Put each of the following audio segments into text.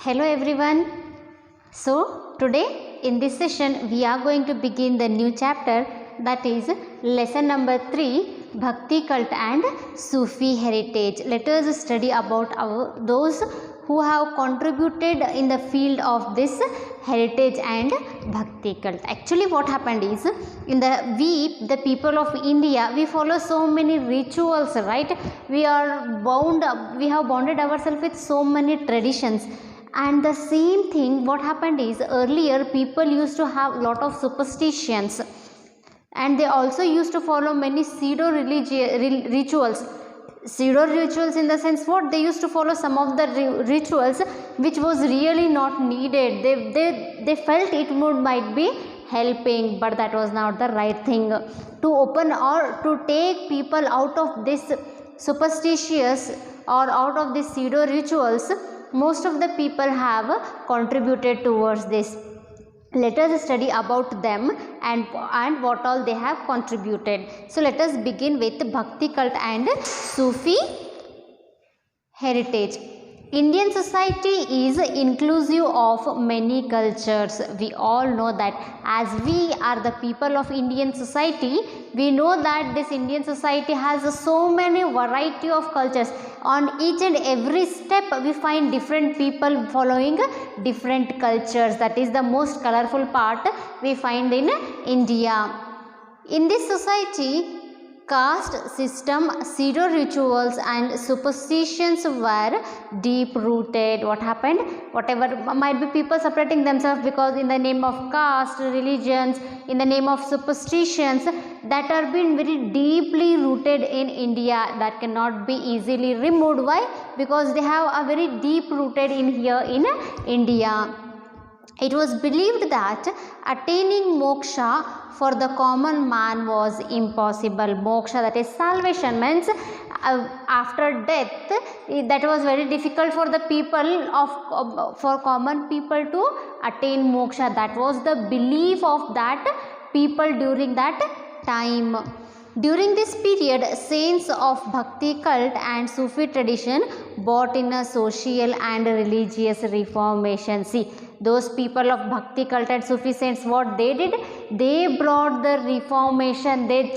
Hello everyone. So today in this session we are going to begin the new chapter, that is lesson number 3, Bhakti cult and Sufi heritage. Let us study about those who have contributed in the field of this heritage and Bhakti cult. Actually what happened is, the people of India, we follow so many rituals, right? We have bonded ourselves with so many traditions. And the same thing what happened is, earlier people used to have lot of superstitions, and they also used to follow many pseudo rituals. Pseudo rituals in the sense, what they used to follow some of the rituals which was really not needed. They felt it might be helping, but that was not the right thing. To open or to take people out of this superstitious or out of these pseudo rituals, most of the people have contributed towards this. Let us study about them and what all they have contributed. So let us begin with Bhakti cult and Sufi heritage. Indian society is inclusive of many cultures. We all know that, as we are the people of Indian society, we know that this Indian society has so many variety of cultures. On each and every step we find different people following different cultures. That is the most colorful part we find in India. In this society, caste system, pseudo rituals and superstitions were deep rooted. What happened? Whatever might be people separating themselves because in the name of caste, religions, in the name of superstitions, that are been very deeply rooted in India, that cannot be easily removed. Why? Because they have a very deep rooted in here in India. It was believed that attaining moksha for the common man was impossible. Moksha, that is salvation, means after death, that was very difficult for the people for common people to attain moksha. That was the belief of that people during that time. During this period, saints of Bhakti cult and Sufi tradition brought in a social and religious reformation. See, those people of Bhakti cult and Sufi saints, what they did? They brought the reformation. They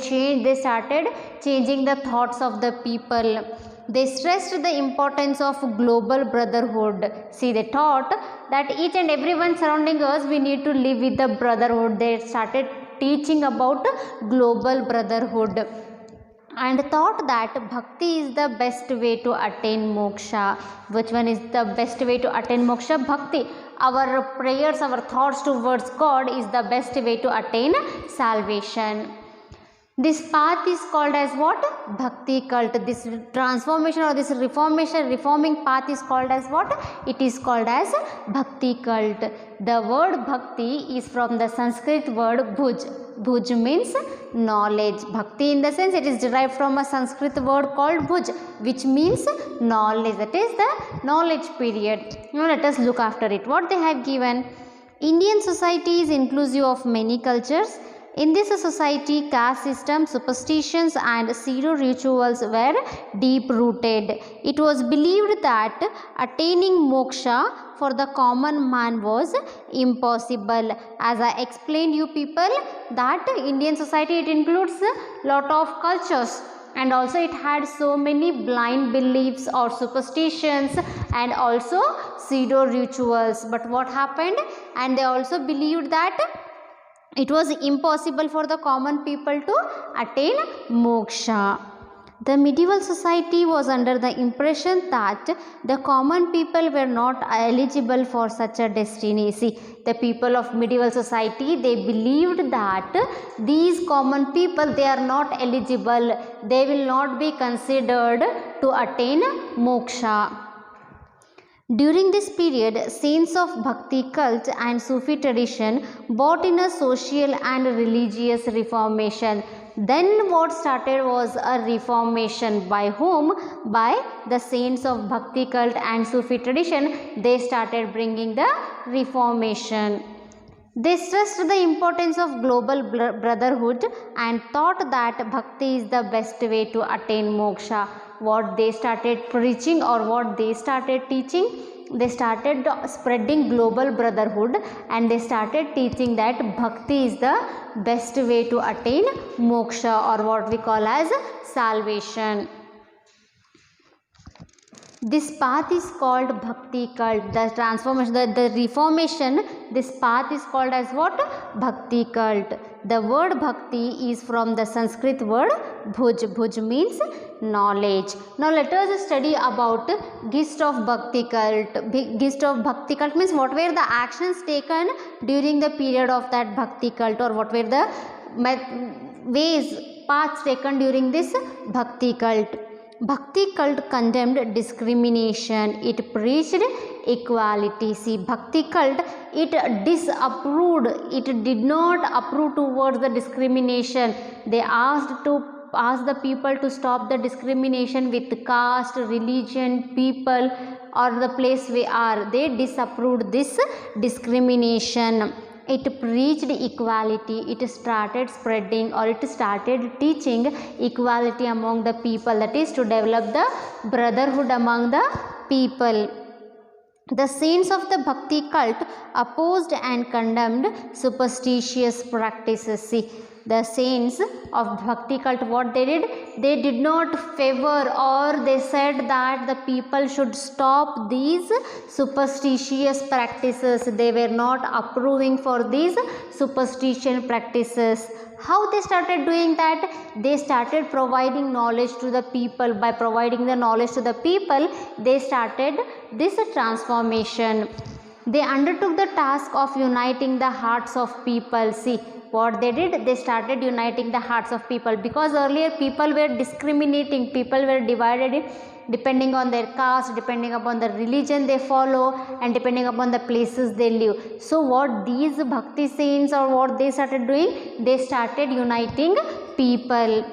started changing the thoughts of the people. They stressed the importance of global brotherhood. See, they thought that each and everyone surrounding us, we need to live with the brotherhood. They started teaching about global brotherhood and thought that bhakti is the best way to attain moksha. Which one is the best way to attain moksha? Bhakti. Our prayers, our thoughts towards God is the best way to attain salvation. This path is called as what? Bhakti cult. This transformation or this reforming path is called as what? It is called as Bhakti cult. The word Bhakti is from the Sanskrit word Bhuj. Bhuj means knowledge. Bhakti, in the sense, it is derived from a Sanskrit word called Bhuj, which means knowledge. That is the knowledge period. Now let us look after it. What they have given? Indian society is inclusive of many cultures. In this society, caste system, superstitions and pseudo rituals were deep rooted. It was believed that attaining moksha for the common man was impossible. As I explained you people, that Indian society, it includes a lot of cultures, and also it had so many blind beliefs or superstitions and also pseudo rituals. But what happened? And they also believed that it was impossible for the common people to attain moksha. The medieval society was under the impression that the common people were not eligible for such a destiny. See, the people of medieval society, they believed that these common people, they are not eligible. They will not be considered to attain moksha. During this period, saints of Bhakti cult and Sufi tradition brought in a social and religious reformation. Then what started was a reformation. By whom? By the saints of Bhakti cult and Sufi tradition. They started bringing the reformation. They stressed the importance of global brotherhood and thought that bhakti is the best way to attain moksha. What they started preaching or what they started teaching? they started spreading global brotherhood, and they started teaching that bhakti is the best way to attain moksha, or what we call as salvation. This path is called bhakti cult. The transformation, the reformation, this path is called as what? Bhakti cult. The word bhakti is from the Sanskrit word bhuj. Bhuj means knowledge. Now let us study about gist of bhakti cult. Gist of bhakti cult means what were the actions taken during the period of that bhakti cult, or what were the ways, paths taken during this bhakti cult. Bhakti cult condemned discrimination. It preached equality. See, Bhakti cult, it disapproved. It did not approve towards the discrimination. They asked the people to stop the discrimination with caste, religion, people, or the place we are. They disapproved this discrimination. It preached equality. It started spreading, or it started teaching equality among the people, that is to develop the brotherhood among the people. The saints of the Bhakti cult opposed and condemned superstitious practices. See, the saints of Bhakti cult, what they did? They did not favor, or they said that the people should stop these superstitious practices. They were not approving for these superstition practices. How they started doing that? They started providing knowledge to the people. By providing the knowledge to the people, they started this transformation. They undertook the task of uniting the hearts of people. See, what they did? They started uniting the hearts of people, because earlier people were discriminating, people were divided depending on their caste, depending upon the religion they follow, and depending upon the places they live. So what these Bhakti saints, or what they started doing? They started uniting people.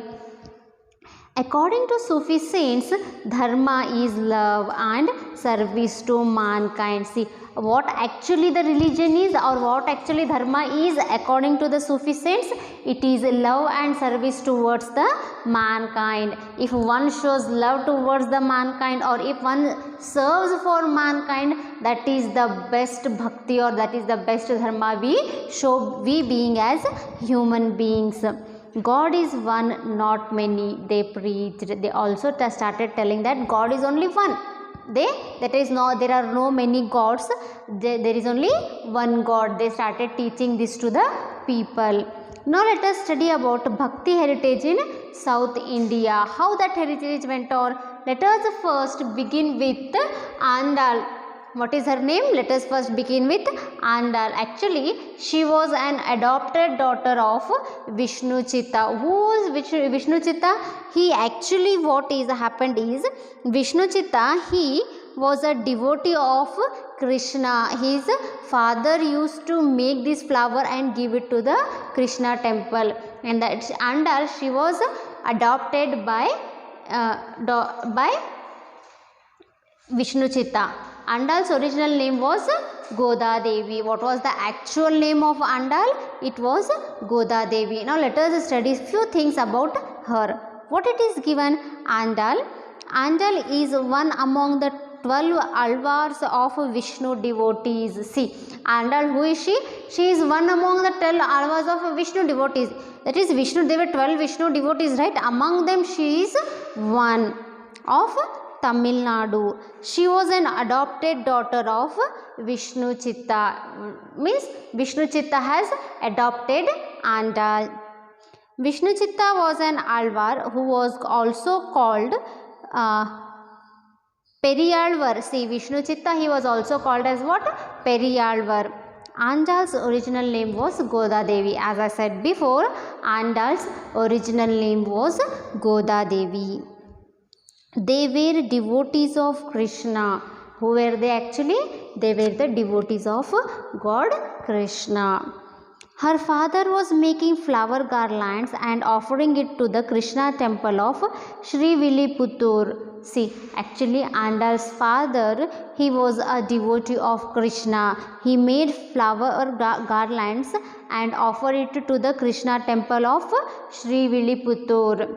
According to Sufi saints, dharma is love and service to mankind. See, what actually the religion is, or what actually dharma is according to the Sufi saints? It is love and service towards the mankind. If one shows love towards the mankind, or if one serves for mankind, that is the best bhakti, or that is the best dharma we show, we being as human beings. God is one, not many, they preached. They also started telling that God is only one. There are no many gods. There is only one God. They started teaching this to the people. Now let us study about Bhakti heritage in South India. How that heritage went on. Let us first begin with Andal. What is her name? Let us first begin with Andal. Actually, she was an adopted daughter of Vishnu Chitta. Who is Vishnu Chitta? He actually, what is happened is, Vishnu Chitta, he was a devotee of Krishna. His father used to make this flower and give it to the Krishna temple. And that Andal, she was adopted by Vishnu Chitta. Andal's original name was Goda Devi. What was the actual name of Andal? It was Goda Devi. Now let us study few things about her. What it is given? Andal. Andal is one among the 12 alvars of Vishnu devotees. See, Andal, who is she? She is one among the 12 alvars of Vishnu devotees. That is Vishnu, there were 12 Vishnu devotees, right? Among them she is one of Tamil Nadu. She was an adopted daughter of Vishnu Chitta. Means Vishnu Chitta has adopted Andal. Vishnu Chitta was an alvar who was also called Periyalvar. See, Vishnu Chitta, he was also called as what? Periyalvar. Andal's original name was Goda Devi. As I said before, Andal's original name was Goda Devi. They were devotees of Krishna. Who were they actually? They were the devotees of God Krishna. Her father was making flower garlands and offering it to the Krishna temple of Sri Viliputtur. See, actually Andal's father, he was a devotee of Krishna. He made flower garlands and offered it to the Krishna temple of Sri Viliputtur.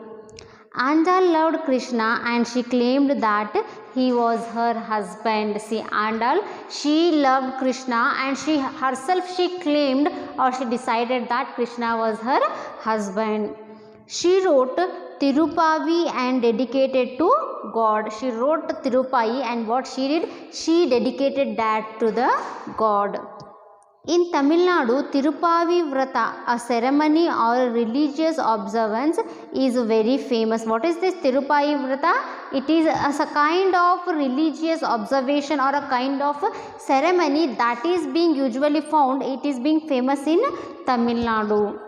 Andal loved Krishna and she claimed that he was her husband. See, Andal, she loved Krishna and she claimed or she decided that Krishna was her husband. She wrote Tirupavi and dedicated to God. She wrote Tirupai and what she did? She dedicated that to the God. In Tamil Nadu, Tirupavi Vrata, a ceremony or religious observance, is very famous. What is this Tirupavi Vrata? It is a kind of religious observation or a kind of ceremony that is being usually found. It is being famous in Tamil Nadu.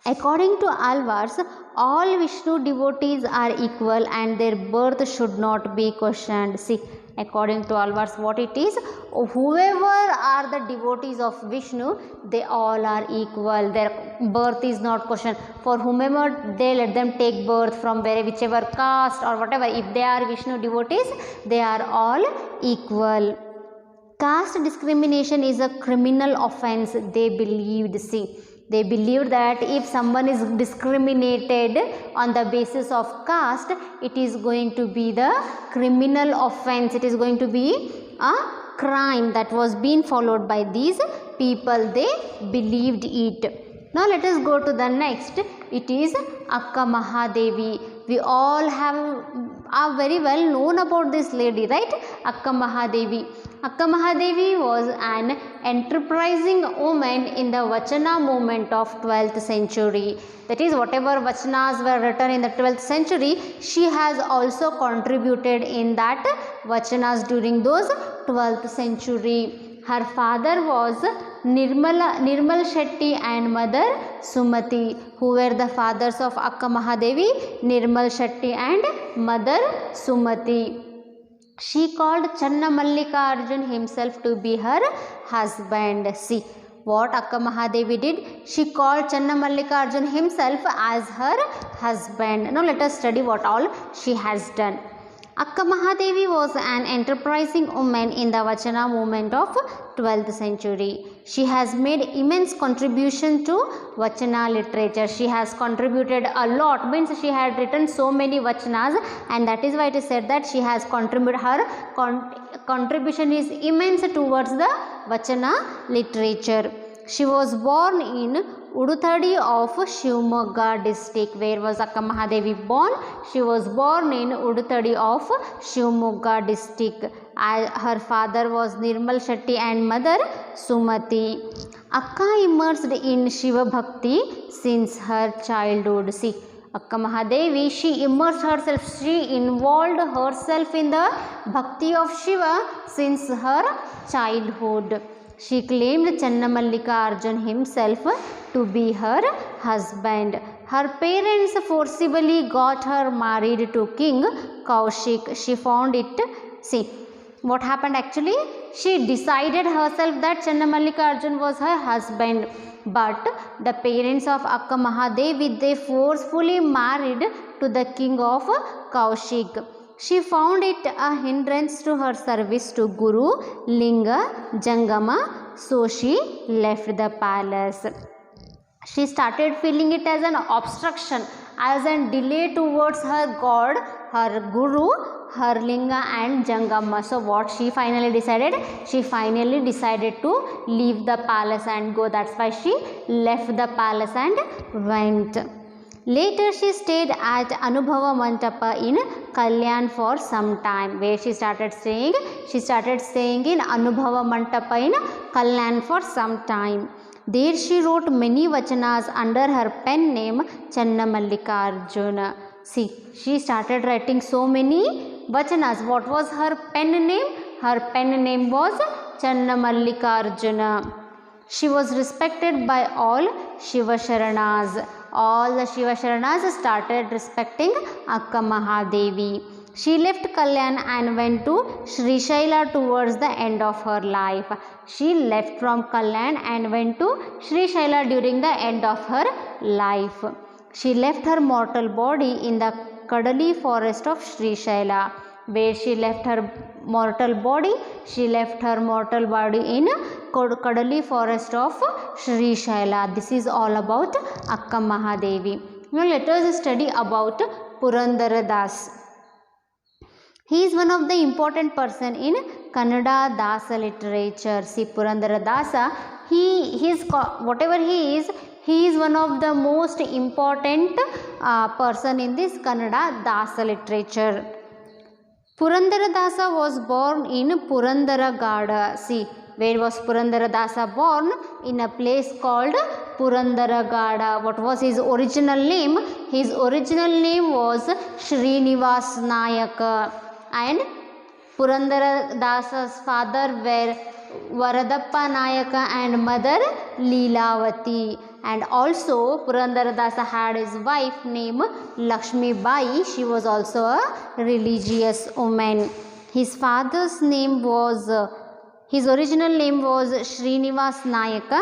According to Alvars, all Vishnu devotees are equal and their birth should not be questioned. See, according to Alvars, what it is? Whoever are the devotees of Vishnu, they all are equal. Their birth is not questioned. For whomever they let them take birth from whichever caste or whatever, if they are Vishnu devotees, they are all equal. Caste discrimination is a criminal offense, they believed. See, they believed that if someone is discriminated on the basis of caste, it is going to be the criminal offense. It is going to be a crime that was being followed by these people. They believed it. Now let us go to the next. It is Akka Mahadevi. We all are very well known about this lady, right? Akka Mahadevi. Akka Mahadevi was an enterprising woman in the Vachana movement of 12th century. That is, whatever Vachanas were written in the 12th century, she has also contributed in that Vachanas during those 12th century. Her father was Nirmal Shetty and mother Sumati, who were the fathers of Akka Mahadevi, Nirmal Shetty and mother Sumati. She called Channa Mallikarjun himself to be her husband. See what Akka Mahadevi did. She called Channa Mallikarjun himself as her husband. Now let us study what all she has done. Akka Mahadevi was an enterprising woman in the Vachana movement of 12th century. She has made immense contribution to Vachana literature. She has contributed a lot, means she had written so many Vachanas, and that is why it is said that she has contributed, her contribution is immense towards the Vachana literature. She was born in Udutadi of Shivamogga district. Where was Akka Mahadevi born? She was born in Udutadi of Shivamogga district. Her father was Nirmal Shetty and mother Sumati. Akka immersed in Shiva Bhakti since her childhood. See, Akka Mahadevi, she immersed herself, she involved herself in the Bhakti of Shiva since her childhood. She claimed Channa Mallikarjun himself to be her husband. Her parents forcibly got her married to King Kaushik. She found it, see what happened actually, she decided herself that Channa Mallikarjun was her husband, but the parents of Akka Mahadevi, they forcefully married to the king of Kaushik. She found it a hindrance to her service to Guru Linga Jangama, so she left the palace. She started feeling it as an obstruction, as a delay towards her God, her Guru, her Linga and Jangama. So what she finally decided? She finally decided to leave the palace and go. That's why she left the palace and went. Later she stayed at Anubhava Mantapa in Kalyan for some time. Where she started staying? She started staying in Anubhava Mantapa in Kalyan for some time. There she wrote many vachanas under her pen name Channa Mallikarjuna. See, she started writing so many vachanas. What was her pen name? Her pen name was Channa Mallikarjuna. She was respected by all Shiva Sharanas. All the Shiva Sharanas started respecting Akka Mahadevi. She left Kalyan and went to Srishaila towards the end of her life. She left from Kalyan and went to Srishaila during the end of her life. She left her mortal body in the Kadali forest of Srishaila. Where she left her mortal body? She left her mortal body in Kadali forest of Srishaila. This is all about Akka Mahadevi. Now let us study about Purandara Das. He is one of the important person in Kannada Dasa literature. See, Purandara Dasa, whatever he is one of the most important person in this Kannada Dasa literature. Purandara Dasa was born in Purandaragada. See, where was Purandara Dasa born? In a place called Purandaragada. What was his original name? His original name was Srinivas Nayaka. And Purandara Dasa's father were Varadappa Nayaka and mother Leelavati. And also Purandara Dasa had his wife named Lakshmi Bai. She was also a religious woman. His father's name was, his original name was Srinivas Nayaka.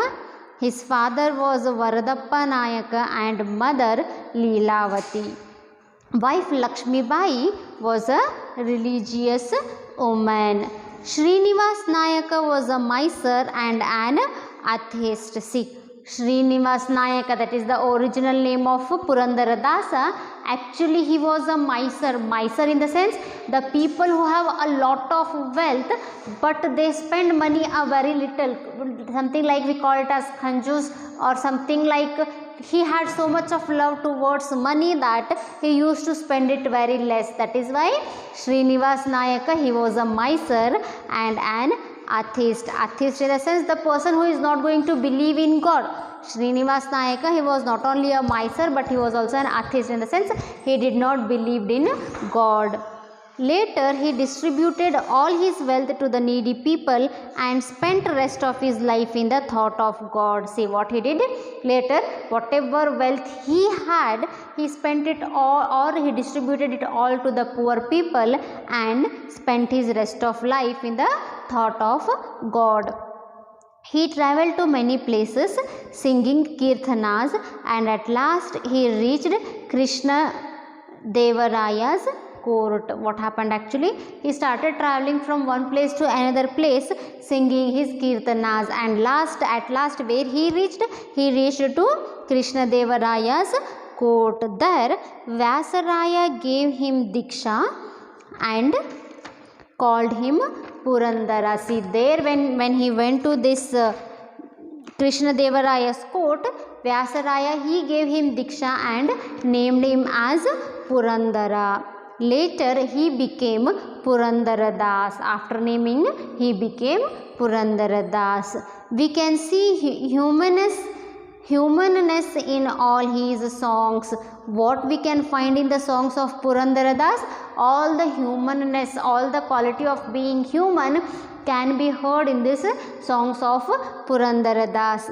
His father was Varadappa Nayaka and mother Leelavati. Wife Lakshmi Bai was a religious woman. Srinivas Nayaka was a miser and an atheist. See, Srinivas Nayaka, that is the original name of Purandara Dasa. Actually, he was a miser. Miser in the sense, the people who have a lot of wealth, but they spend money a very little. Something like we call it as kanjus, or something like he had so much of love towards money that he used to spend it very less. That is why Srinivas Nayaka, he was a miser and an atheist. Atheist in the sense, the person who is not going to believe in God. Srinivas Nayaka, he was not only a miser but he was also an atheist in the sense he did not believe in God. Later, he distributed all his wealth to the needy people and spent the rest of his life in the thought of God. See what he did? Later, whatever wealth he had, he spent it all, or he distributed it all to the poor people and spent his rest of life in the thought of God. He travelled to many places singing kirtanas, and at last he reached Krishna Devaraya's court. What happened actually? He started travelling from one place to another place singing his kirtanas, and at last where he reached? He reached to Krishna Devaraya's court. There Vyasaraya gave him Diksha and called him Purandara. See, there when he went to this Krishna Devaraya's court, Vyasaraya, he gave him Diksha and named him as Purandara. Later he became Purandara Das. After naming, he became Purandara Das. We can see humanness in all his songs. What we can find in the songs of Purandara Das? All the humanness, all the quality of being human can be heard in these songs of Purandara Das.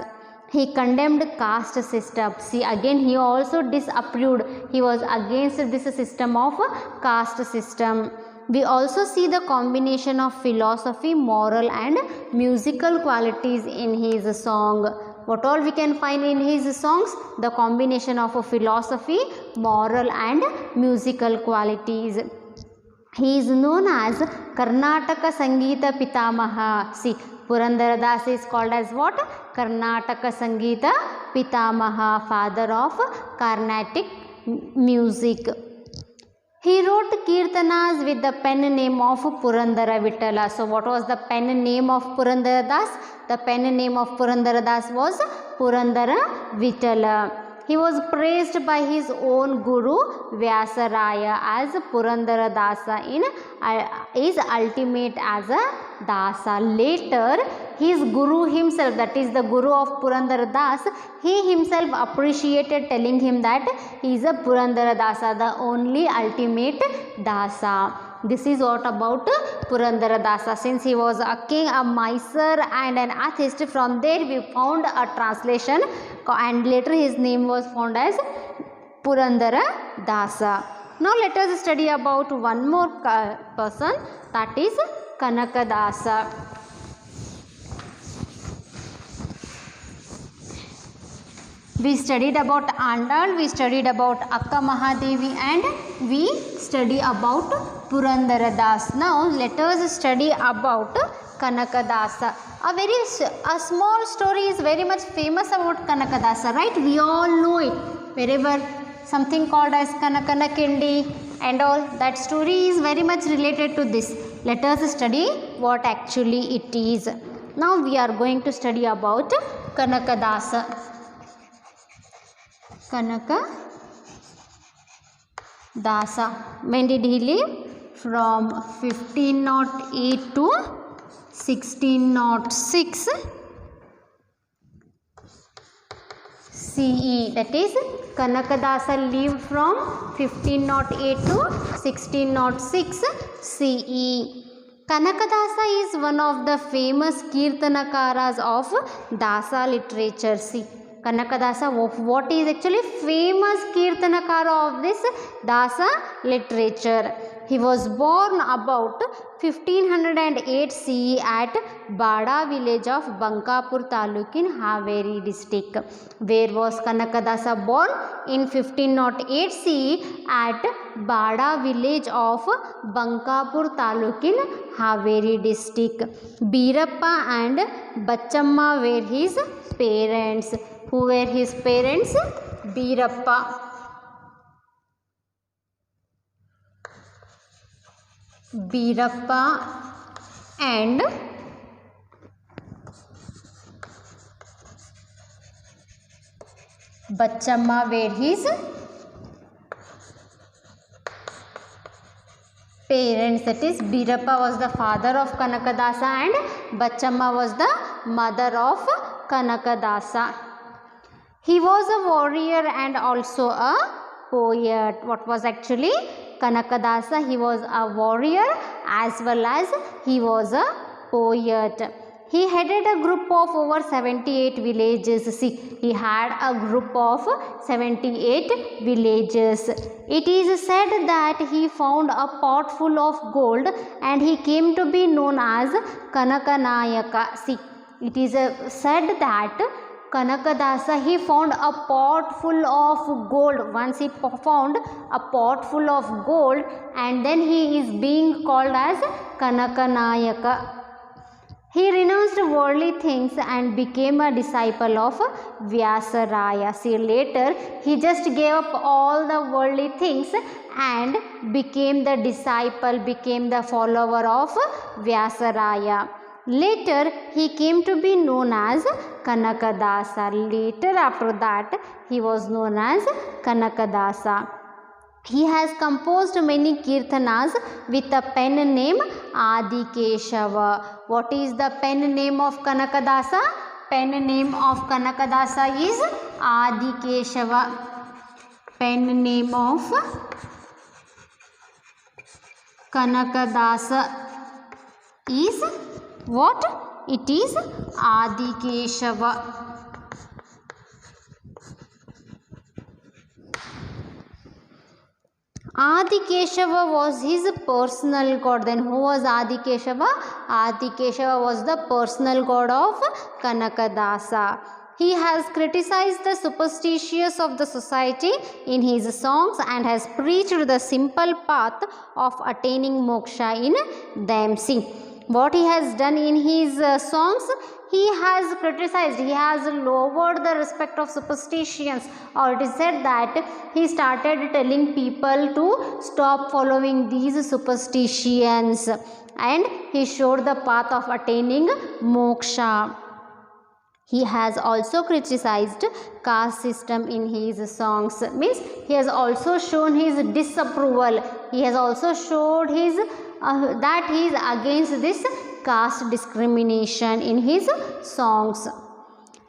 He condemned caste system. See, again he also disapproved. He was against this system of caste system. We also see the combination of philosophy, moral and musical qualities in his song. What all we can find in his songs? The combination of philosophy, moral and musical qualities. He is known as Karnataka Sangeeta Pitamaha. See, Purandara Das is called as what? Karnataka Sangeeta Pitamaha, father of Carnatic music. He wrote Kirtanas with the pen name of Purandara Vittala. So what was the pen name of Purandara Das? The pen name of Purandara Das was Purandara Vittala. He was praised by his own guru Vyasaraya as Purandara Dasa is ultimate as a Dasa. Later, his guru himself, that is the guru of Purandara Das, he himself appreciated, telling him that he is a Purandara Dasa, the only ultimate Dasa. This is what about Purandara Dasa. Since he was a king, a miser and an atheist, from there we found a translation, and later his name was found as Purandara Dasa. Now let us study about one more person, that is Kanaka Dasa. We studied about Andal, we studied about Akka Mahadevi, and we study about Purandara Das. Now let us study about Kanaka Dasa. A small story is very much famous about Kanaka Dasa, right? We all know it. Wherever something called as Kanakana Kindi and all. That story is very much related to this. Let us study what actually it is. Now we are going to study about Kanakadasa. Kanakadasa. When did he live? From 1508 to 1606 CE. That is, Kanakadasa lived from 1508 to 1606 CE. Kanakadasa is one of the famous Kirtanakaras of Dasa literature. See, Kanakadasa, what is actually famous Kirtanakara of this Dasa literature? He was born about 1508 CE at Bada village of Bankapur Taluk in Haveri district. Where was Kanakadasa born? In 1508 CE at Bada village of Bankapur Taluk in Haveri district. Birappa and Bachamma were his parents. Who were his parents? Birappa. Birappa and Bachamma were his parents. That is, Birappa was the father of Kanakadasa and Bachamma was the mother of Kanakadasa. He was a warrior and also a poet. What was actually Kanakadasa? He was a warrior as well as he was a poet. He headed a group of over 78 villages. See, he had a group of 78 villages. It is said that he found a pot full of gold and he came to be known as Kanakanayaka. See, it is said that Kanakadasa, he found a pot full of gold. Once he found a pot full of gold and then he is being called as Kanakanayaka. He renounced worldly things and became a disciple of Vyasaraya. See, later he just gave up all the worldly things and became the disciple, became the follower of Vyasaraya. Later he came to be known as Kanakadasa. Later after that he was known as Kanakadasa. He has composed many kirtanas with a pen name Adikeshava. What is the pen name of Kanakadasa? Pen name of Kanakadasa is Adikeshava. Pen name of Kanakadasa is what? It is Adikeshava. Adikeshava was his personal god. Then who was Adikeshava? Adikeshava was the personal god of Kanakadasa. He has criticized the superstitious of the society in his songs and has preached the simple path of attaining moksha in them. See, what he has done in his songs, he has criticized, he has lowered the respect of superstitions, or it is said that he started telling people to stop following these superstitions and he showed the path of attaining moksha. He has also criticized caste system in his songs. Means he has also shown his disapproval. He has also showed his that he is against this caste discrimination in his songs.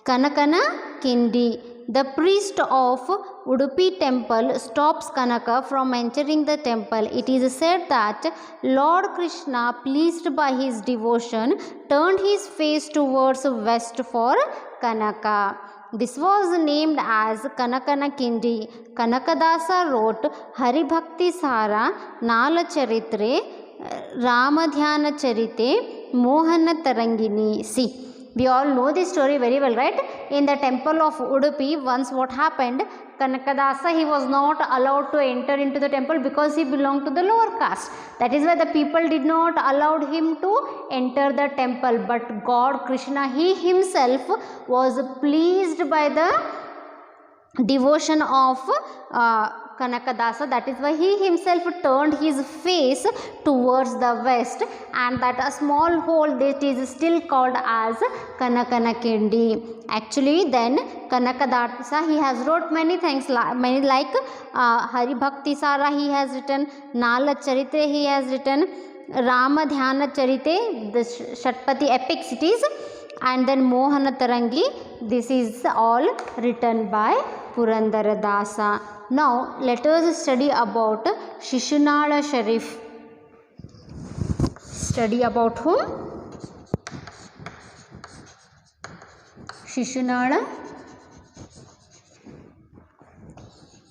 Kanakana Kindi. The priest of Udupi temple stops Kanaka from entering the temple. It is said that Lord Krishna, pleased by his devotion, turned his face towards west for Kanaka. This was named as Kanakana Kindi. Kanakadasa wrote Haribhakti Sara, Nala Charitre, Ramadhyana Charite, Mohana Tarangini. See, we all know this story very well, right? In the temple of Udupi, once what happened, Kanakadasa, he was not allowed to enter into the temple because he belonged to the lower caste. That is why the people did not allow him to enter the temple. But God, Krishna, he himself was pleased by the devotion of Kanakadasa. That is why he himself turned his face towards the west, and that a small hole that is still called as Kanakanakindi. Actually, then Kanakadasa, he has wrote many things, many like Hari Bhakti Sara he has written, Nala Charite he has written, Rama Dhyana Charite, the Shatpati epics it is, and then Mohana Tarangi. This is all written by Purandara Dasa. Now let us study about Shishnala Sharif. Study about whom? Shishnala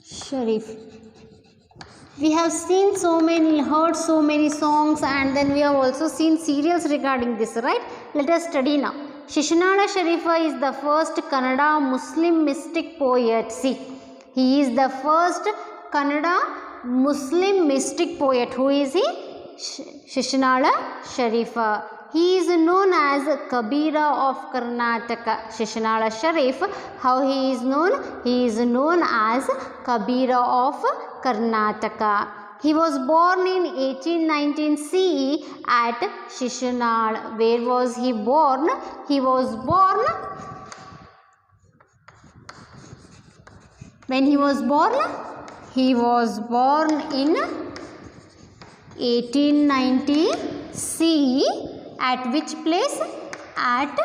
Sharif. We have seen so many, heard so many songs, and then we have also seen serials regarding this, right? Let us study now. Shishnala Sharifa is the first Kannada Muslim mystic poet. See, he is the first Kannada Muslim mystic poet. Who is he? Shishnala Sharifa. He is known as Kabira of Karnataka. Shishnala Sharif, how he is known? He is known as Kabira of Karnataka. He was born in 1819 CE at Shishnal. Where was he born? He was born, when he was born? He was born in 1890 CE. At which place? At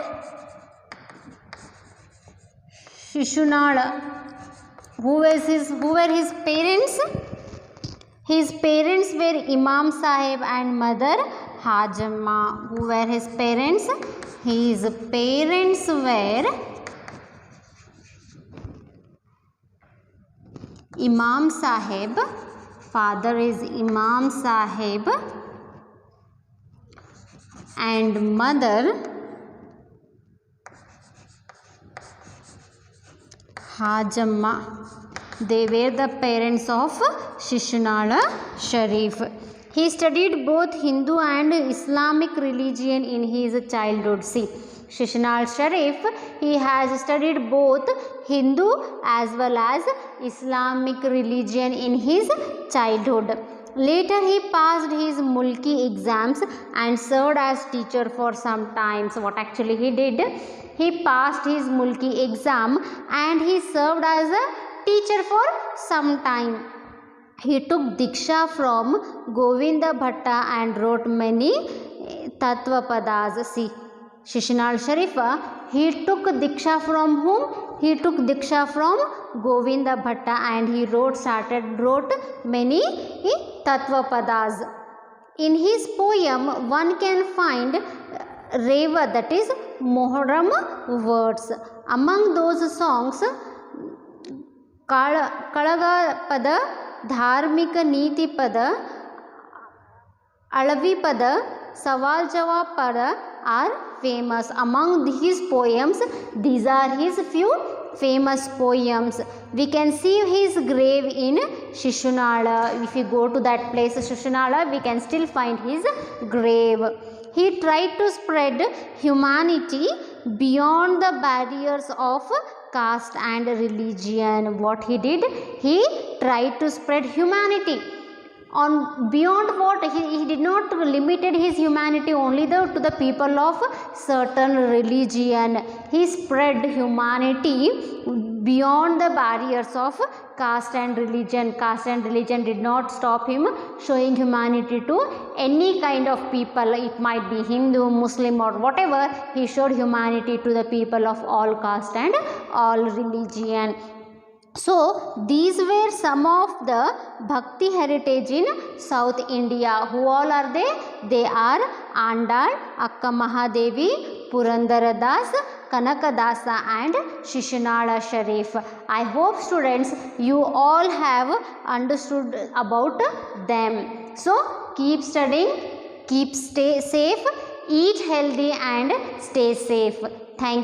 Shishnal. Who were his parents? His parents were Imam Sahib and mother Hajamma. Who were his parents? His parents were Imam Sahib. Father is Imam Sahib and mother Hajamma. They were the parents of Shishnala Sharif. He studied both Hindu and Islamic religion in his childhood. See, Shishnala Sharif, he has studied both Hindu as well as Islamic religion in his childhood. Later he passed his Mulki exams and served as teacher for some time. So what actually he did? He passed his Mulki exam and he served as a teacher for some time. He took Diksha from Govinda Bhatta and wrote many Tattvapadas. See, Shishnala Sharifa, he took Diksha from whom? He took Diksha from Govinda Bhatta and he wrote many Tattvapadas. In his poem, one can find Reva, that is Moharram words. Among those songs, Kalaga Pada, Dharmika Niti Pada, Alavi Pada, Sawal Jawab Pada are famous. Among his poems, these are his few famous poems. We can see his grave in Shishnala. If you go to that place, Shishnala, we can still find his grave. He tried to spread humanity beyond the barriers of caste and religion. What he did? He tried to spread humanity. On beyond what? He did not limited his humanity only to the people of certain religion. He spread humanity beyond the barriers of caste and religion. Caste and religion did not stop him showing humanity to any kind of people. It might be Hindu, Muslim or whatever. He showed humanity to the people of all caste and all religion. So, these were some of the Bhakti heritage in South India. Who all are they? They are Andal, Akka Mahadevi, Purandara Das, Kanakadasa and Shishnala Sharif. I hope students you all have understood about them. So, keep studying, stay safe, eat healthy and stay safe. Thank you.